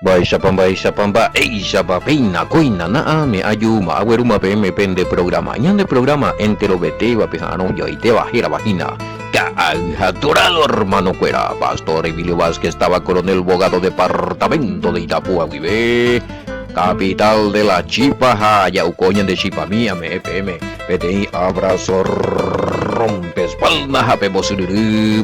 Baisha pamba, eisha papina, coina, na me ayuma, agüeruma pm pende programa, ñan de programa entero bete va pejano yo y te bajé la vagina. Adorado hermano cuera, Pastor Emilio Vázquez estaba coronel abogado departamento de Itapúa, vive. Capital de la Chipa, Yaucoñan de Chipa mía, MPM, PTI, abrazo, rompe espalda, japemos,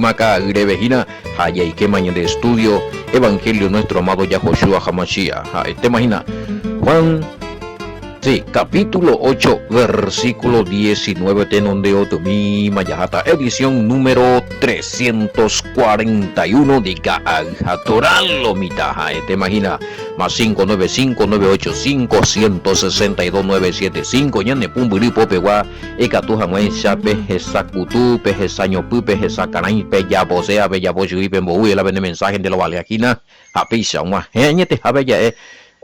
maca, grevejina, haya y que mañana de estudio, Evangelio nuestro amado Yahoshua Hamashia, te imagina, Juan, sí, capítulo 8, versículo 19, tenonde otomi mayahata, edición número 341 de Ga'al mitaja, te imagina, más 595-985-162-975, ñane pumburi popegua, ekatuja muencha, peje sacutu, peje saño pu, peje sacanain, peya posea, bella boyui, pemboui, la vende mensaje de la valeajina, apisa, uma gente, abella,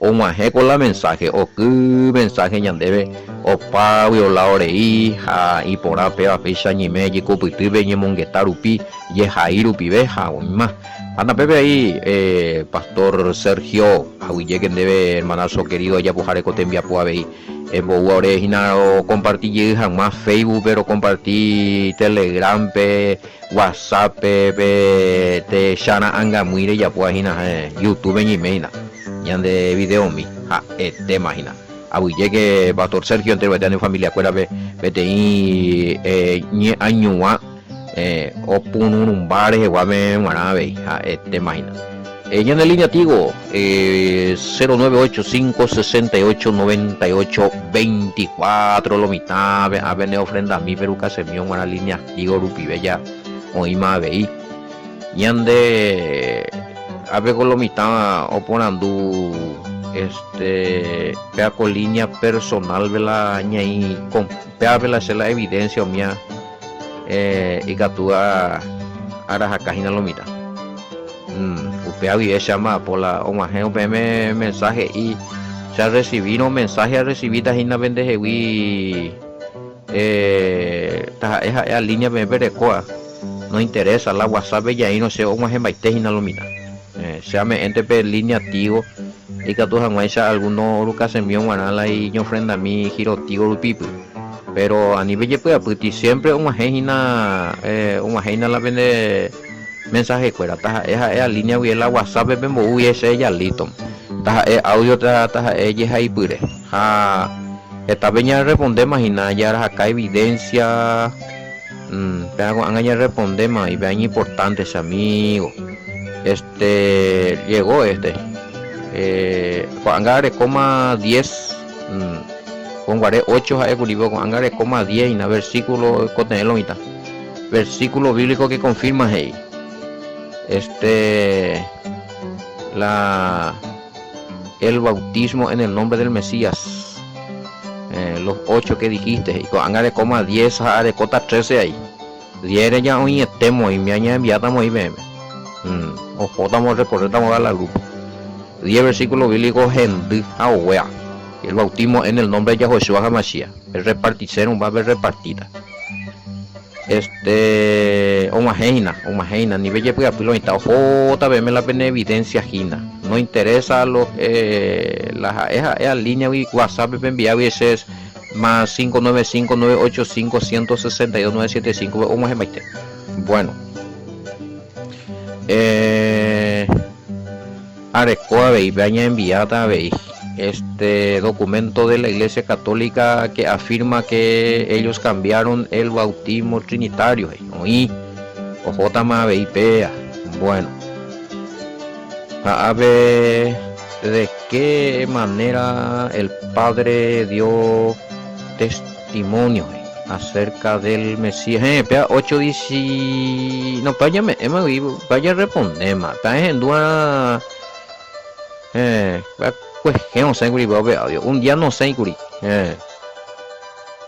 o maje con la mensaje o que mensaje ñandebe o pavio la orei ha y por apea pisa ni me y copitibe ni mongetarupi y jairupi beja o más anda pepe ahí pastor Sergio ahuye que debe hermanazo querido ya pujare cotembia puave en boa orejina o compartí jamás Facebook pero compartí Telegram pe WhatsApp pe te shana anga muire ya puajina YouTube ni meina de video mi te imagina abuye que pastor Sergio entre veteranos familia cuera BTI ni año o punun bares guame marabe te imagina ella en la línea Tigo 0985689824 lo mitad a venir ofrenda a mí peruca se me una línea Tigo rupi bella o ima vei yande ave con lo mitad oponando pea con línea personal vela ñai con pea vela se la evidencia mía y catúa ara jacajina lo mitad upea vive llama por la omajeo pm mensaje y ya recibí no mensaje a recibir tajina vendejewi esa línea me perecoa no interesa la WhatsApp ya ahí no sé omaje baitejina lo mitad se llame NTP línea Tigo y que tú jamás algunos lucas se envió manala y yo ofrenda a mí giro Tigo pipo pero a nivel de pues siempre una genia la vende mensaje fuera esa línea y la WhatsApp bembo uy ese ya listo audio ella ahí pure esta veña responde imagina ya acá evidencia pero a responder más y vean importantes amigos llegó Angare, 10 con guaré 8 a equilibrio con Angare, 10 y na versículo contenerlo mitad versículo bíblico que confirma hey el bautismo en el nombre del Mesías los 8 que dijiste y con Angare, 10 a de cota 13 ahí 10 ya hoy estemos y me añade enviamos y meme ojo estamos recorriendo a la grupo 10 versículos bíblicos gente wea el bautismo en el nombre de Yahoshua Hamashia el reparticero va a haber repartida omagena nivel de pilo está ojo también la pena evidencia gina no interesa lo esa línea y WhatsApp enviado y ese es más 595-985-162-975 omagena bueno Arecoa veis baña enviada veis documento de la Iglesia Católica que afirma que ellos cambiaron el bautismo trinitario y ojotama veipea bueno a ver de qué manera el Padre dio testimonio acerca del Mesías 8 dice no vaya a responder más está en duda pues que no sé un día no sé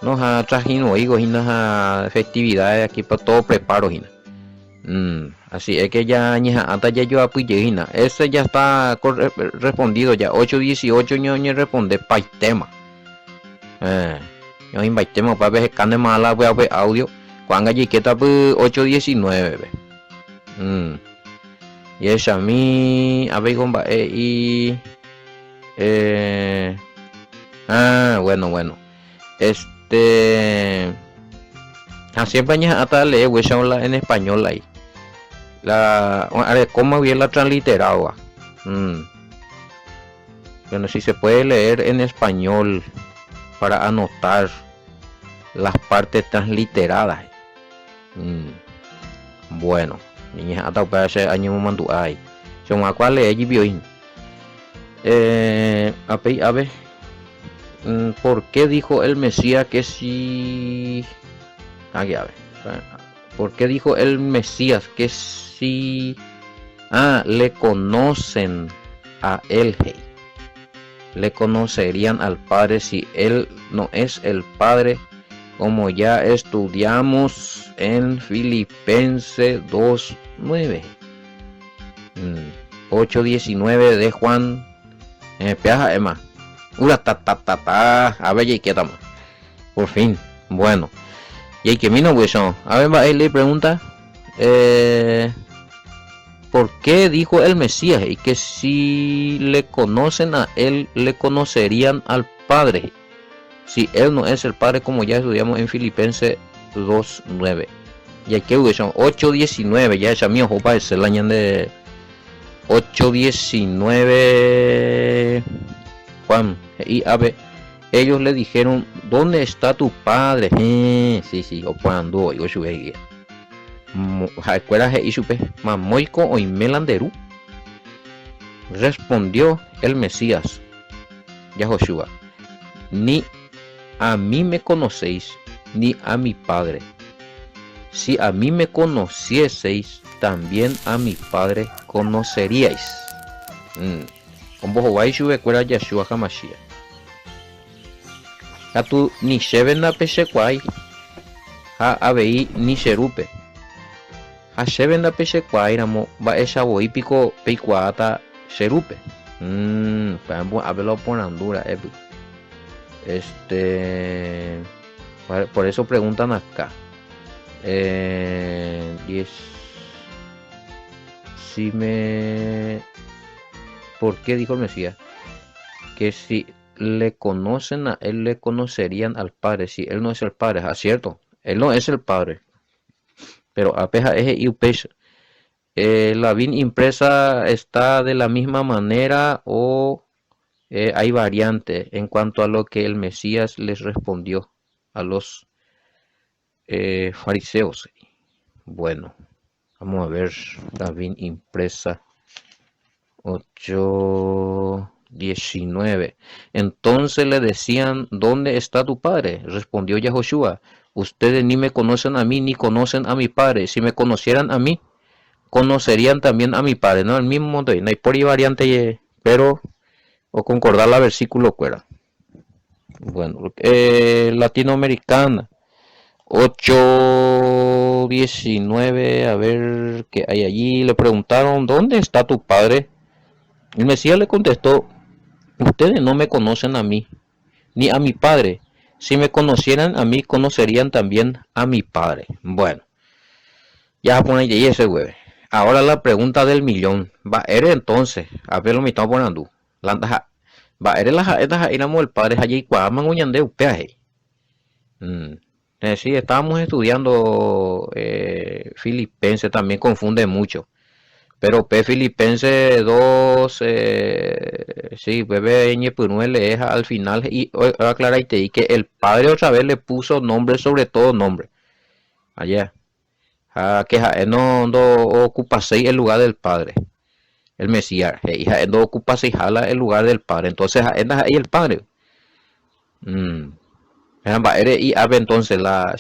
nos ha trajino higos y nos ha festividades aquí para todo preparo así es que ya hasta ya yo apoyé ese ya está respondido ya 8:18 ñoño responde para el tema yo invitemos para ver que mala voy a ver audio cuando allí que está 8:19 Y ella a mí, a ver, compa, y, bueno. Siempre añas hasta leer, güey, en español ahí. A ver, ¿cómo bien la transliterado? Bueno, si se puede leer en español para anotar las partes transliteradas. Bueno, niñas hasta para ese año mandu hay. Son a cuál es bioin. A ver, ¿por qué dijo el Mesías que si? Aquí a ver. ¿Por qué dijo el Mesías que si? Le conocen a él, hey. Le conocerían al Padre si él no es el Padre, como ya estudiamos en Filipenses 2:9, 8:19 de Juan. Peaja Emma. A ver, y qué tama. Por fin. Bueno. Y hay que vino, pues, a ver, va, él le pregunta. ¿Por qué dijo el Mesías? Y que si le conocen a él, le conocerían al Padre. Si él no es el Padre, como ya estudiamos en Filipenses 2:9. Y aquí son 8:19. Ya es mi ojo para ese el año de 8:19. Juan. Y a ver, ellos le dijeron, ¿dónde está tu Padre? Sí, o cuando yo subí. Mamoico o Melanderu. Respondió el Mesías, Yahoshua, ni a mí me conocéis, ni a mi Padre. Si a mí me conocieseis, también a mi Padre conoceríais. Con vos vais a ver Yeshua Hamashiach. A tu ni sheven a peshequai, a abei ni sherupe. A sheven a peshequai, ramo, va esa boípico peicuata sherupe. A verlo por Andura, por eso preguntan acá. 10. Si me. ¿Por qué dijo el Mesías? Que si le conocen a él, le conocerían al Padre. Si él no es el Padre, es cierto, él no es el Padre. Pero apeja eje y upesh. La bin impresa está de la misma manera o hay variante en cuanto a lo que el Mesías les respondió a los fariseos. Bueno, vamos a ver la bin impresa 8:19. Entonces le decían, ¿dónde está tu Padre? Respondió Yahoshua, ustedes ni me conocen a mí ni conocen a mi Padre. Si me conocieran a mí, conocerían también a mi Padre. No, el mismo monte, no hay por ahí variante, pero o concordar la versículo fuera. Bueno, latinoamericana 8:19, a ver qué hay allí. Le preguntaron, ¿dónde está tu Padre? El Mesías le contestó, ustedes no me conocen a mí, ni a mi Padre. Si me conocieran a mí, conocerían también a mi Padre. Bueno, ya pone ahí ese güey. Ahora la pregunta del millón. Va, eres entonces, a ver lo que estamos poniendo. Va, eres la iramos el Padre allí cuaman uñande upeaje. Sí, estábamos estudiando Filipenses, también confunde mucho. Pero P Filipenses 2, sí, bebé ñepunuele es al final y aclara y te di que el Padre otra vez le puso nombre sobre todo nombre. Allá. Que no ocupa 6 el lugar del Padre. El Mesías. No ocupa 6 el lugar del Padre. Entonces, ahí el Padre. Y entonces la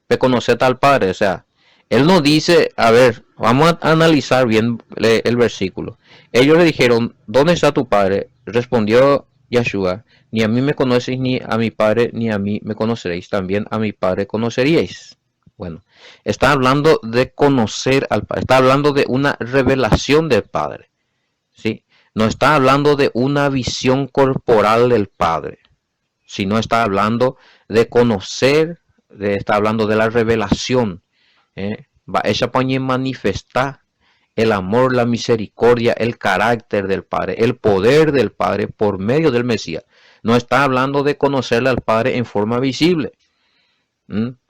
de conocer al Padre, o sea, él no dice, a ver, vamos a analizar bien el versículo. Ellos le dijeron, ¿dónde está tu Padre? Respondió Yeshua, ni a mí me conocéis, ni a mi Padre, ni a mí me conoceréis, también a mi Padre conoceríais. Bueno, está hablando de conocer al Padre, está hablando de una revelación del Padre, ¿sí? No está hablando de una visión corporal del Padre, sino está hablando de conocer, está hablando de la revelación. Va ella puede manifestar el amor, la misericordia, el carácter del Padre, el poder del Padre por medio del Mesías. No está hablando de conocerle al Padre en forma visible.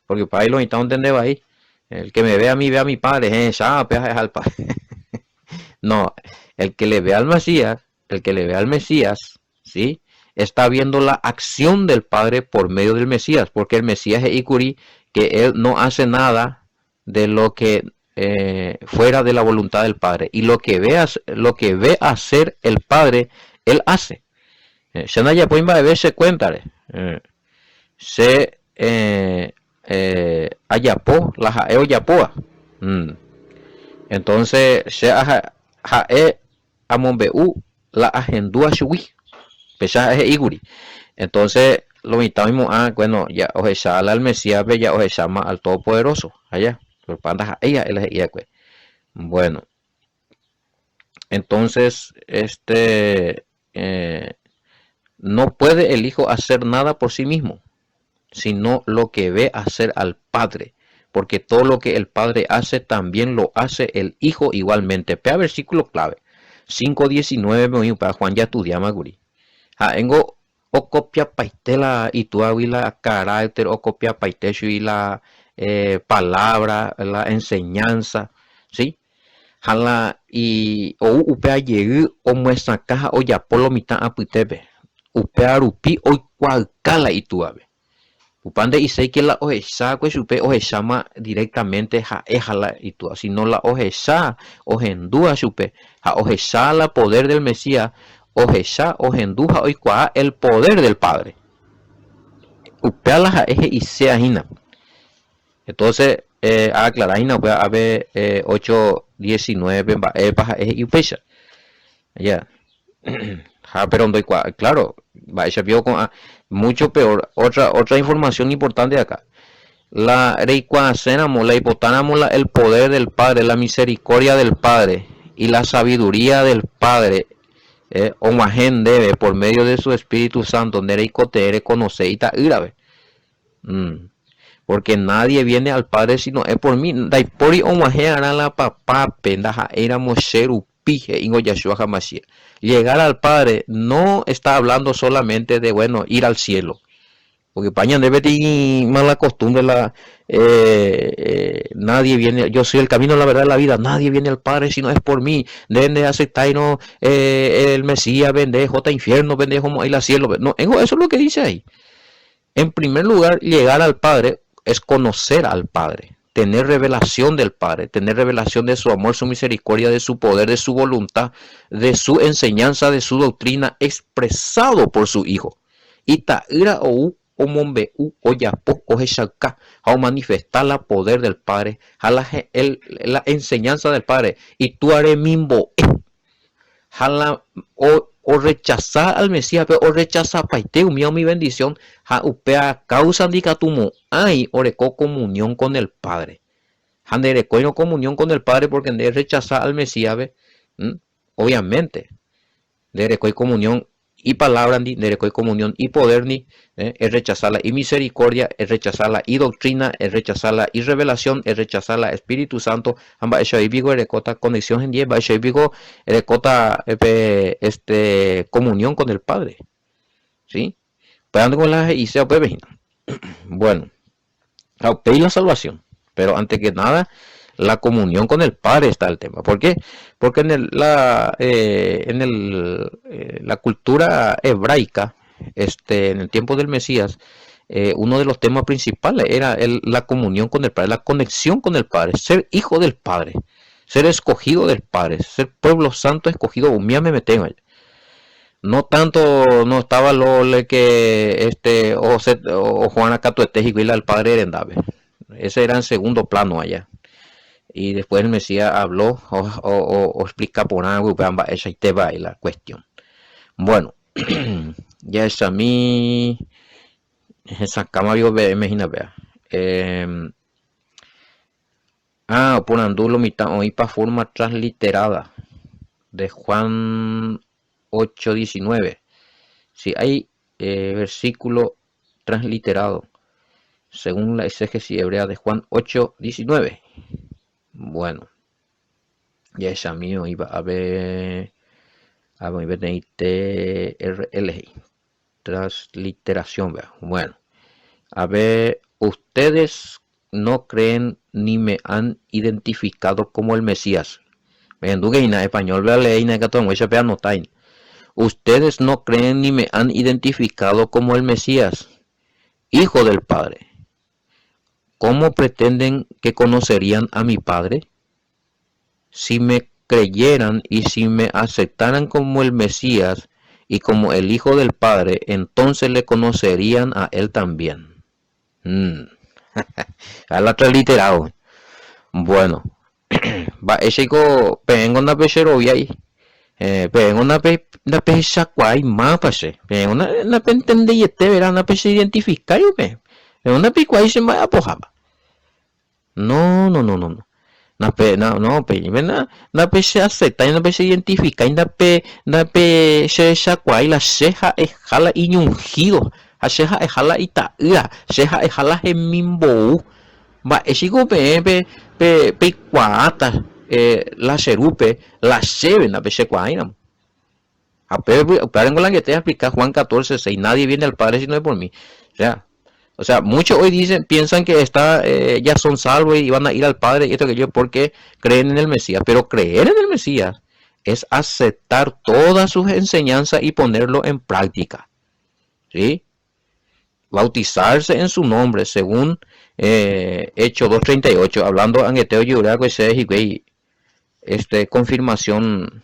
Porque para ahí lo está entendiendo ahí. El que me ve a mí, ve a mi Padre. Es al Padre. No, el que le ve al Mesías, el que le ve al Mesías, ¿sí? Está viendo la acción del Padre por medio del Mesías, porque el Mesías es Ikuri, que él no hace nada de lo que fuera de la voluntad del Padre, y lo que ve hacer el Padre, él hace. Shanaya Poimba de se cuenta, se ayapó, la jaeo yapoa. Entonces, se jae amonbeu la agendúa shui, pesa es iguri. Entonces, lo mismo, bueno, ya ojesala al Mesías, ya ojesama al Todopoderoso, allá, por panda ella, bueno, entonces, no puede el Hijo hacer nada por sí mismo, sino lo que ve hacer al Padre, porque todo lo que el Padre hace también lo hace el Hijo igualmente. Pea versículo clave 5:19 me para Juan ya estudia maguri. Engo o copia paitela y tu la carácter o copia paitecho y la palabra, la enseñanza, ¿sí? Jala y o upea llegue o muestra caja o ya por lo mitad aputebe. Upea rupi o cualcala y tu ave. Upande y sé que la ojecha pues supe ojechama directamente ja ejala y tu si no la ojecha ogendúa supe ja ojecha la poder del Mesías ojecha ojenduja hoy cua el poder del Padre upea la ja eje y sea hina. Entonces aclarar hina pues a ver 8:19 baja eje y upecha ya. Pero doy claro, vaya vio con mucho peor. Otra información importante de acá. La reicuacenamos, la hipotánamos el poder del Padre, la misericordia del Padre y la sabiduría del Padre. Omagen debe por medio de su Espíritu Santo nereicotere conoceita grave. Porque nadie viene al Padre sino es por mí. Daipori omagen hará la papá pendaja era mosheru. Llegar al Padre no está hablando solamente de bueno ir al cielo, porque pañan debe tener mala costumbre nadie viene, yo soy el camino, la verdad, la vida, nadie viene al Padre si no es por mí. Deben de aceptar no el Mesías vende jota infierno vende como ir al cielo. No, eso es lo que dice ahí. En primer lugar, llegar al Padre es conocer al Padre, tener revelación del Padre, tener revelación de su amor, su misericordia, de su poder, de su voluntad, de su enseñanza, de su doctrina expresado por su Hijo. Y ta'ira ou o mombe o yapo o jeshaka a manifestar la poder del Padre, a la enseñanza del Padre. Y tú haré mimbo o rechazar al Mesías, o rechazar paiteu mío mi bendición, ja upea causa indicatumo, hay oreco comunión con el Padre. Handereco no comunión con el Padre porque de rechazar al Mesías, obviamente, de comunión y palabra ni de comunión y poder ni es rechazarla y misericordia, es rechazarla y doctrina, es rechazarla y revelación, es rechazarla Espíritu Santo. Amba eso vigo recota conexión en 10, va eso vigo recota comunión con el Padre, ¿sí? Pegando con la y sea pues bueno, pedí la salvación, pero antes que nada la comunión con el Padre está el tema. ¿Por qué? Porque en la cultura hebraica, en el tiempo del Mesías, uno de los temas principales era la comunión con el Padre, la conexión con el Padre, ser hijo del Padre, ser escogido del Padre, ser pueblo santo escogido. No tanto, no estaba lo que o Juan Acato Etejico y el Padre Erendave. Ese era en segundo plano allá. Y después el Mesías habló o explica por algo esa y te va la cuestión. Bueno, ya es a mí esa cama yo imagina vea. Por andulo mitad hoy para forma transliterada de Juan 8:19. Si hay versículo transliterado según la exégesis hebrea de Juan 8:19. Bueno, Ya esa mío iba a ver TRL, transliteración, vea. Bueno, a ver, ustedes no creen ni me han identificado como el Mesías. Me enduque en español, vea, leí na que todo ese no está. Ustedes no creen ni me han identificado como el Mesías, hijo del Padre. ¿Cómo pretenden que conocerían a mi Padre? Si me creyeran y si me aceptaran como el Mesías y como el Hijo del Padre, entonces le conocerían a él también. A la transliterado. Bueno, va ese go pengo na pechero ahí. Pengo na pe sakwai más pase. Pengo na pe entender y este verá na pe se identificar y pe. Pengo na pe kwai se ma apojaba. No, no, no, no, no. No, pe, na pe se acepta, na pe se identifica, na pe se sakwai la ceja es jala y ungido. A ceja es jala y taira, ceja es jala gemimbo. Va, esigo pe cuata, la cerupe, la cebe, na pe se cuaina. A pe, en la que te explica Juan 14:6, nadie viene al Padre si no es por mí. O sea, muchos hoy piensan que ya son salvos y van a ir al Padre y esto que yo porque creen en el Mesías. Pero creer en el Mesías es aceptar todas sus enseñanzas y ponerlo en práctica. ¿Sí? Bautizarse en su nombre, según Hechos 2:38, hablando en Eteo Yurago y confirmación,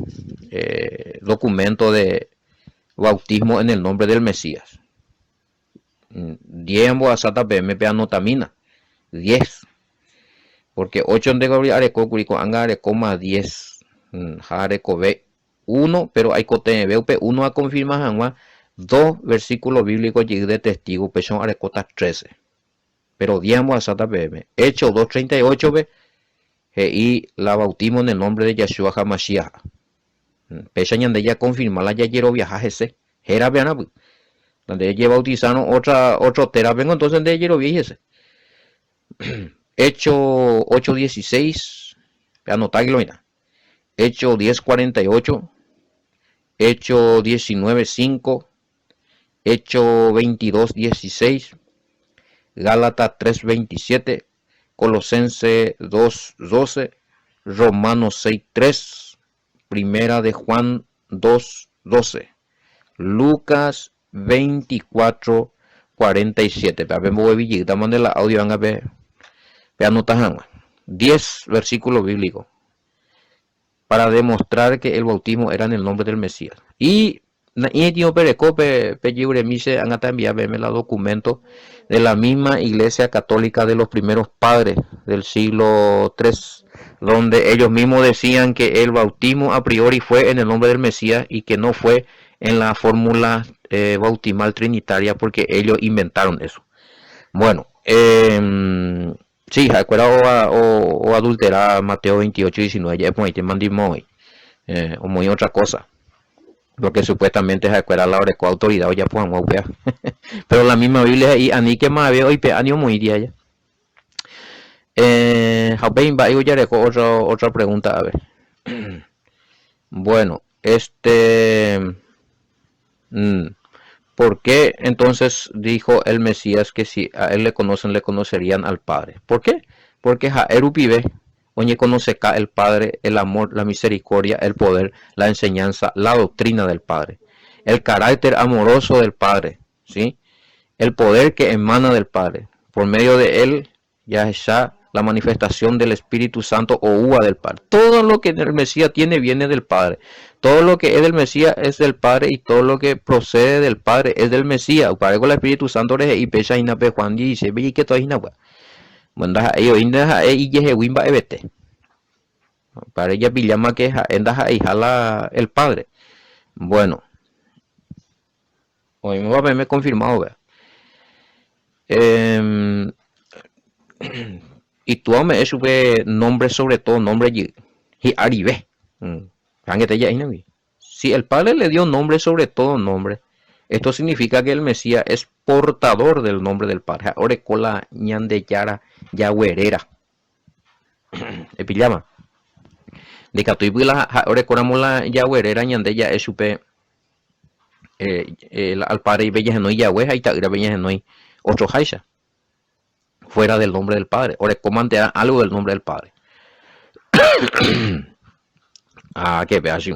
documento de bautismo en el nombre del Mesías. 10 a sata pm anotamina 10 porque 8 de Gabriel areco curico anga areco más 10 areco b 1 pero hay cote b 1 a confirmar 2 versículos bíblicos de testigo pechón arecota 13 pero 10 a sata pm hecho 2:38 b y la bautismo en el nombre de Yeshua HaMashiach pechañan de ella confirmar la ya quiero viajar ese era veana donde ella bautizaron otro terapeuta, entonces de ella lo viese. Hecho 8:16, anotarlo, mira. Hecho 10:48, Hecho 19:5, Hecho 22:16, Gálatas 3:27, Colosenses 2:12, Romanos 6:3, Primera de Juan 2:12, Lucas 24:47. Vemos la audio van a ver. Anotajan 10 versículos bíblicos para demostrar que el bautismo era en el nombre del Mesías. Y la documento de la misma iglesia católica de los primeros padres del siglo III, donde ellos mismos decían que el bautismo a priori fue en el nombre del Mesías y que no fue en la fórmula bautismal trinitaria porque ellos inventaron eso. Bueno, sí, acuerda o adulterar Mateo 28:19, ya pues te mandimos hoy, o muy otra cosa, porque supuestamente acuerda la hora con autoridad o ya pues vamos a pero la misma Biblia ahí ani que más veo y pe año muy día ya. Otra pregunta, a ver. Bueno, ¿por qué entonces dijo el Mesías que si a él le conocen, le conocerían al Padre? ¿Por qué? Porque Jaeru pibe, oye conoce el Padre, el amor, la misericordia, el poder, la enseñanza, la doctrina del Padre, el carácter amoroso del Padre, ¿sí? El poder que emana del Padre. Por medio de él, ya está la manifestación del Espíritu Santo o uva del Padre. Todo lo que el Mesías tiene viene del Padre. Todo lo que es del Mesías es del Padre y todo lo que procede del Padre es del Mesías. Para con el Espíritu Santo y pecha inape Juan dice, ve que todo inagua. Manda ellos inda y je wimba ebete. Para ella pillama que enda y jala el Padre. Bueno. Hoy me va a verme confirmado, vea. Y tú me sube nombre sobre todo, nombre y aribe. Si el Padre le dio nombre sobre todo nombre, esto significa que el Mesías es portador del nombre del Padre. Orecola ñande yara yaguerera. Epillama. de Catuipula, ahora coramos la Yagüerera, ñande ya es supe, al padre y Bella Genoy Yagüe, ahí está, Bella Genoy, otro Haisha, fuera del nombre del padre, ahora comante algo del nombre del padre. Que veas,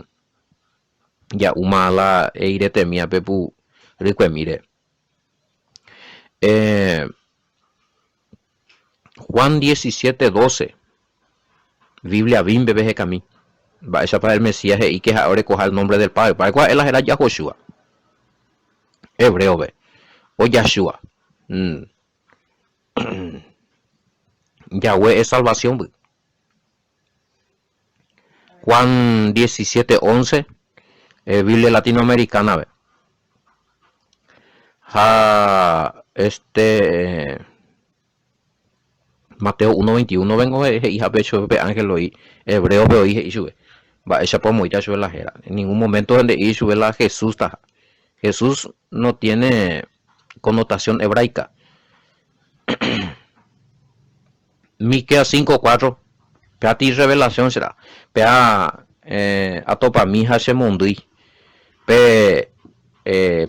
ya umala e irete mía pepu rico mire. Juan 17:12, Biblia bimbe veje camí. Va esa para el Mesías y que ahora coja el nombre del padre. ¿Para cuál era Yahoshua? Hebreo ve. O Yahshua. Yahweh es salvación. Ve. Juan 17:11, Biblia latinoamericana. Ve. Mateo 1:21 vengo hija pecho ángel lo hebreo veo dije y sube va esa por muy sube la jera en ningún momento donde y sube la Jesús ta. Jesús no tiene connotación hebraica. Miqueas 5:4 pea ti revelación será pea atopa mi hashemondui pe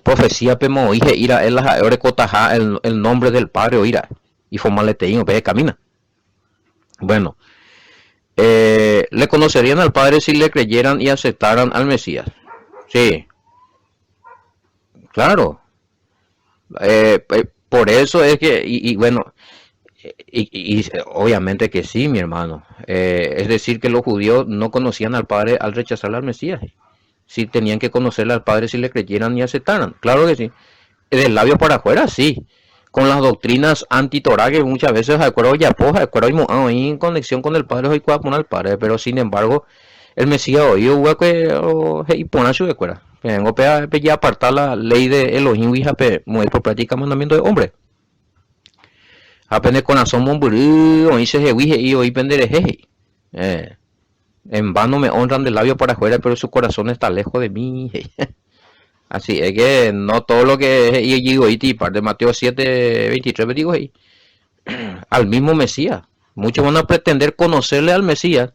profecía pe mo dije ira el ahora cotaja el nombre del padre o ira y formalete pe camina. Bueno, le conocerían al Padre si le creyeran y aceptaran al Mesías. Sí, claro. Por eso es que, y bueno, y obviamente que sí, mi hermano. Es decir, que los judíos no conocían al Padre al rechazar al Mesías. Sí, tenían que conocerle al Padre si le creyeran y aceptaran. Claro que sí. Del labio para afuera, sí. Con las doctrinas anti-Torah que muchas veces acuerdo ya poja, acuerdo en conexión con el Padre hoy con el Padre, pero sin embargo el Mesías hoy y pone su escuela. Vengo ya apartar la ley de Elohim y muy por práctica mandamiento de hombre. Apenas con asomo hoy se y hoy pendereje. En vano me honran del labio para afuera, pero su corazón está lejos de mí. Así es que no todo lo que yo digo y parte de Mateo 7:23 me digo ahí al mismo Mesías. Muchos van a pretender conocerle al Mesías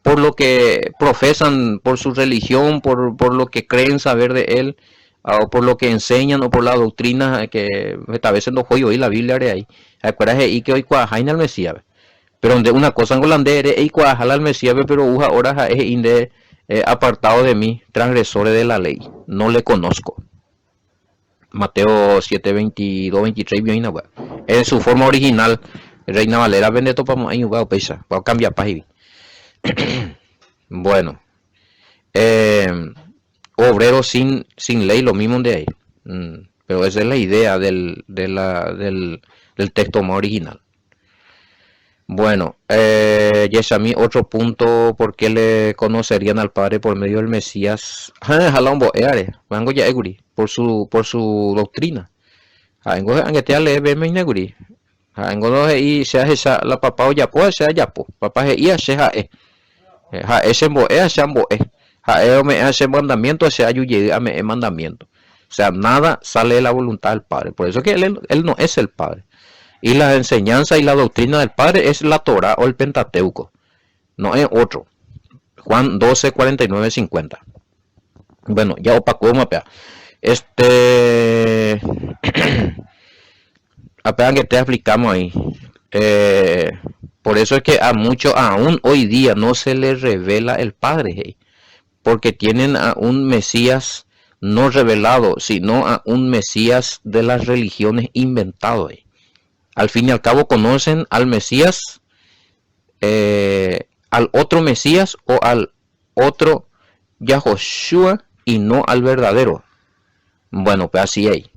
por lo que profesan, por su religión, por lo que creen saber de él, o por lo que enseñan, o por la doctrina que a veces no juego hoy la Biblia de ahí. Acuérdate y que hoy cuajaina al Mesías. Pero donde una cosa en holandés y cuajala al Mesías, pero uja ahora es inde apartado de mí, transgresores de la ley, no le conozco. Mateo 7:22-23 en su forma original, Reina Valera vende para ahí pesa, para cambiar página. Bueno, obrero sin ley, lo mismo de ahí. Pero esa es la idea del texto más original. Bueno, Yesami, otro punto, ¿por qué le conocerían al Padre por medio del Mesías? Vengo ya por su doctrina. Vengo y sea esa la papá o ya pues sea ya po. Papá ya sea ese me hace mandamiento, sea yo llegué me mandamiento. O sea, nada sale de la voluntad del Padre. Por eso que él no es el Padre. Y la enseñanza y la doctrina del Padre es la Torah o el Pentateuco, no es otro. Juan 12:49-50. Bueno, ya opacó mapea. Apenas que te explicamos ahí. Por eso es que a muchos aún hoy día no se les revela el Padre, porque tienen a un Mesías no revelado, sino a un Mesías de las religiones inventado. Al fin y al cabo conocen al Mesías, al otro Mesías o al otro Yahoshua y no al verdadero. Bueno, pues así hay.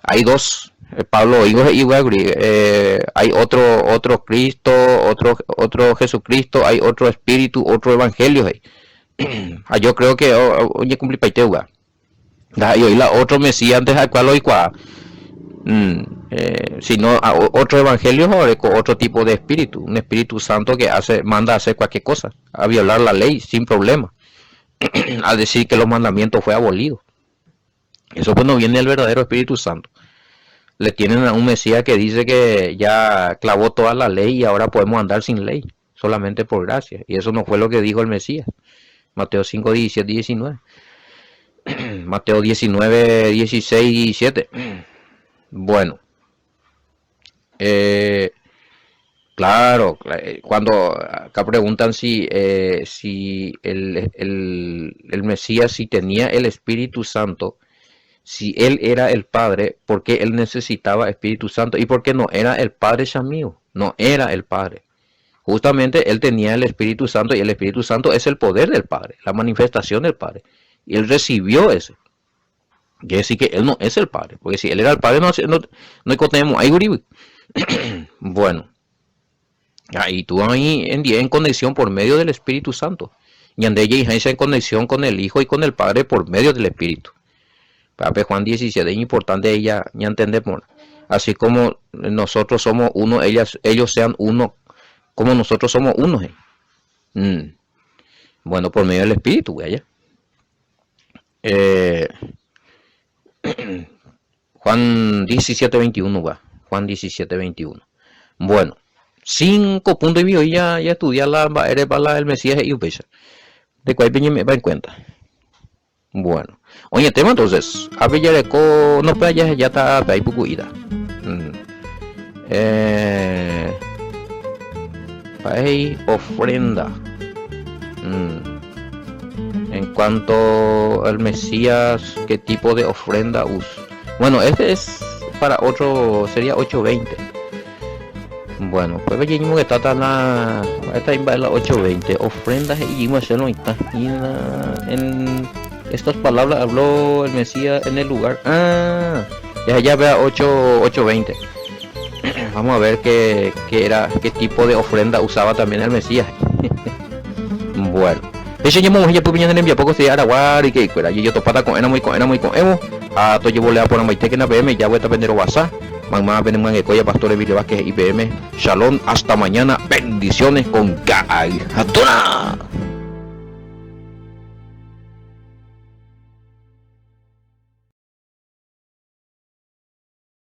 Hay dos. Pablo hay otro Cristo, otro Jesucristo, hay otro Espíritu, otro Evangelio. Yo creo que oye cumplí paiteuga. Y hoy la otro Mesías antes al cual hoy sino otro evangelio o otro tipo de espíritu, un Espíritu Santo que manda a hacer cualquier cosa, a violar la ley sin problema, a decir que los mandamientos fue abolido. Eso pues no viene del verdadero Espíritu Santo. Le tienen a un Mesías que dice que ya clavó toda la ley y ahora podemos andar sin ley. solamente por gracia. Y eso no fue lo que dijo el Mesías. Mateo 5, 17, 19. Mateo 19, 16 y 17. Bueno, claro, cuando acá preguntan si el Mesías, si tenía el Espíritu Santo, si él era el Padre, ¿por qué él necesitaba Espíritu Santo? ¿Y por qué no era el Padre Shamío? No era el Padre. Justamente él tenía el Espíritu Santo y el Espíritu Santo es el poder del Padre, la manifestación del Padre. Y él recibió ese. Quiere decir que él no es el Padre, porque si él era el Padre, no tenemos ahí. Bueno, ahí tú ahí en conexión por medio del Espíritu Santo. Y ande ella en conexión con el Hijo y con el Padre por medio del Espíritu. Para Juan 17 es importante ella ya entendemos. Así como nosotros somos uno, ellos sean uno, como nosotros somos uno. Bueno, por medio del Espíritu, vaya. Juan 17:21 va. Juan 17:21. Bueno, 5 puntos y hoy ya estudiar el Mesías y Upesa. De cuál me va en cuenta. Bueno, oye, tema entonces. A ver, no puede ya está ahí poco ida. Hay ofrenda. En cuanto al Mesías, ¿qué tipo de ofrenda usa? Bueno, este es para otro, sería 8:20. Bueno, pues venimos que está la esta es la 8:20. Ofrendas y en estas palabras habló el Mesías en el lugar. Ya vea 8:20. Vamos a ver qué tipo de ofrenda usaba también el Mesías. Bueno. Ese ya ya pupiñan en poco se araguar y que fuera yo topata con emo a to llevo lea por amaite que na PM ya voy a vender WhatsApp mamá venimos en Ecoya Pastores Villa Vázquez IPM Shalom, hasta mañana, bendiciones con Gai Hatuna.